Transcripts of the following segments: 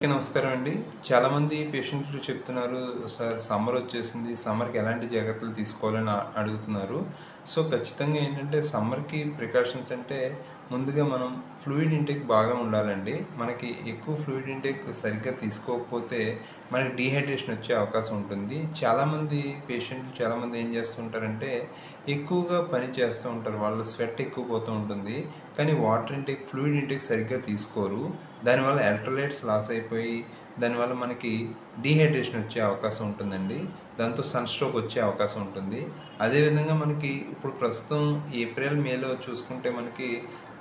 నమస్కారం అండి. చాలామంది పేషెంట్లు చెప్తున్నారు, సార్ సమ్మర్ వచ్చేసింది. సమ్మర్‌కి ఎలాంటి జాగ్రత్తలు తీసుకోవాలని అడుగుతున్నారు. సో, ఖచ్చితంగా ఏంటంటే సమ్మర్‌కి ప్రికాషన్స్ అంటే ముందుగా మనం ఫ్లూయిడ్ ఇంటేక్ బాగా ఉండాలండి. మనకి ఎక్కువ ఫ్లూయిడ్ ఇంటేక్ సరిగ్గా తీసుకోకపోతే మనకి డీహైడ్రేషన్ వచ్చే అవకాశం ఉంటుంది. చాలామంది ఏం చేస్తుంటారంటే ఎక్కువగా పని చేస్తూ ఉంటారు. వాళ్ళ స్వెట్ ఎక్కువ పోతూ ఉంటుంది. కానీ వాటర్ ఇంటేక్, ఫ్లూయిడ్ ఇంటేక్ సరిగ్గా తీసుకోరు. దానివల్ల ఎలక్ట్రోలైట్స్ లాస్ అయిపోయి దానివల్ల మనకి డీహైడ్రేషన్ వచ్చే అవకాశం ఉంటుందండి. దాంతో సన్ స్ట్రోక్ వచ్చే అవకాశం ఉంటుంది. అదేవిధంగా మనకి ఇప్పుడు ప్రస్తుతం ఏప్రిల్, మేలో చూసుకుంటే మనకి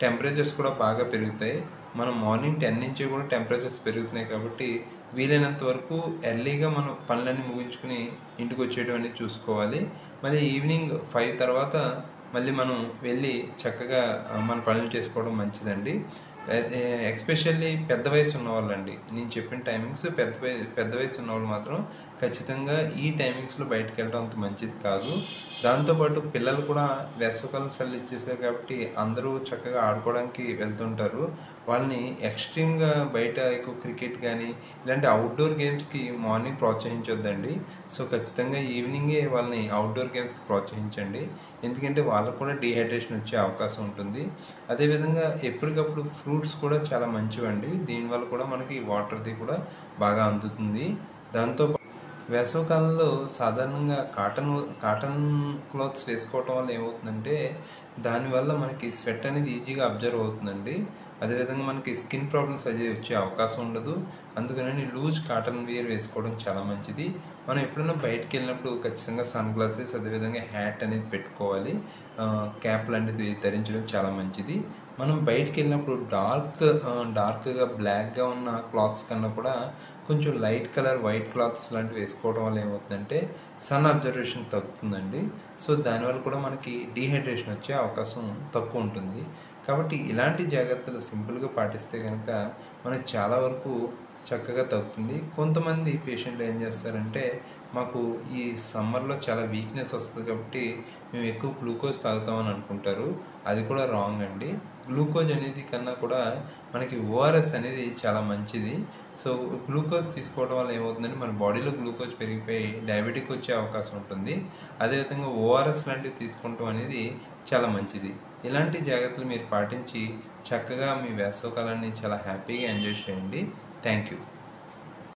టెంపరేచర్స్ కూడా బాగా పెరుగుతాయి. మనం మార్నింగ్ 10 నుంచి కూడా టెంపరేచర్స్ పెరుగుతున్నాయి కాబట్టి వీలైనంత వరకు ఎర్లీగా మనం పనులన్నీ ముగించుకుని ఇంటికి వచ్చేయడం అనేది చూసుకోవాలి. మళ్ళీ ఈవినింగ్ 5 తర్వాత మళ్ళీ మనం వెళ్ళి చక్కగా మన పనులు చేసుకోవడం మంచిదండి. ఎస్పెషల్లీ పెద్ద వయసు ఉన్నవాళ్ళండి. నేను చెప్పిన టైమింగ్స్ పెద్ద వయసు ఉన్నవాళ్ళు మాత్రం ఖచ్చితంగా ఈ టైమింగ్స్లో బయటకు వెళ్ళడం అంత మంచిది కాదు. దాంతోపాటు పిల్లలు కూడా వేసవికాలం సెలవులు ఇచ్చేసారు కాబట్టి అందరూ చక్కగా ఆడుకోవడానికి వెళ్తుంటారు. వాళ్ళని ఎక్స్ట్రీమ్గా బయట ఎక్కువ క్రికెట్ కానీ ఇలాంటి అవుట్డోర్ గేమ్స్కి మార్నింగ్ ప్రోత్సహించొద్దండి. సో, ఖచ్చితంగా ఈవినింగే వాళ్ళని అవుట్డోర్ గేమ్స్కి ప్రోత్సహించండి. ఎందుకంటే వాళ్ళకు కూడా డీహైడ్రేషన్ వచ్చే అవకాశం ఉంటుంది. అదేవిధంగా ఎప్పటికప్పుడు ఫ్రూట్స్ కూడా చాలా మంచివండి. దీనివల్ల కూడా మనకి వాటర్ది కూడా బాగా అందుతుంది. దాంతో వేసవికాలంలో సాధారణంగా కాటన్ క్లాత్స్ వేసుకోవటం వల్ల ఏమవుతుందంటే దానివల్ల మనకి స్వెట్ అనేది ఈజీగా అబ్జర్వ్ అవుతుందండి. అదేవిధంగా మనకి స్కిన్ ప్రాబ్లమ్స్ అది వచ్చే అవకాశం ఉండదు. అందుకని లూజ్ కాటన్ వేర్ వేసుకోవడం చాలా మంచిది. మనం ఎప్పుడైనా బయటికి వెళ్ళినప్పుడు ఖచ్చితంగా సన్ గ్లాసెస్ అదేవిధంగా హ్యాట్ అనేది పెట్టుకోవాలి. క్యాప్ లాంటిది ధరించడం చాలా మంచిది. మనం బయటికి వెళ్ళినప్పుడు డార్క్గా బ్లాక్గా ఉన్న క్లాత్స్ కన్నా కూడా కొంచెం లైట్ కలర్ వైట్ క్లాత్స్ లాంటివి వేసుకోవడం వల్ల ఏమవుతుందంటే సన్ అబ్జర్వేషన్ తగ్గుతుందండి. సో, దానివల్ల కూడా మనకి డీహైడ్రేషన్ వచ్చే అవకాశం తక్కువ ఉంటుంది. కాబట్టి ఇలాంటి జాగ్రత్తలు సింపుల్గా పాటిస్తే కనుక మనకు చాలా వరకు చక్కగా తగ్గుతుంది. కొంతమంది పేషెంట్లు ఏం చేస్తారంటే మాకు ఈ సమ్మర్లో చాలా వీక్నెస్ వస్తుంది కాబట్టి మేము ఎక్కువ గ్లూకోజ్ తాగుతామని అనుకుంటారు. అది కూడా రాంగ్ అండి. గ్లూకోజ్ అనేది కన్నా కూడా మనకి ఓఆర్ఎస్ అనేది చాలా మంచిది. సో, గ్లూకోజ్ తీసుకోవడం వల్ల ఏమవుతుందంటే మన బాడీలో గ్లూకోజ్ పెరిగిపోయి డయాబెటిక్ వచ్చే అవకాశం ఉంటుంది. అదేవిధంగా ఓఆర్ఎస్ లాంటివి తీసుకుంటాం అనేది చాలా మంచిది. ఇలాంటి జాగ్రత్తలు మీరు పాటించి చక్కగా మీ వేసవికాలాన్ని చాలా హ్యాపీగా ఎంజాయ్ చేయండి. Thank you.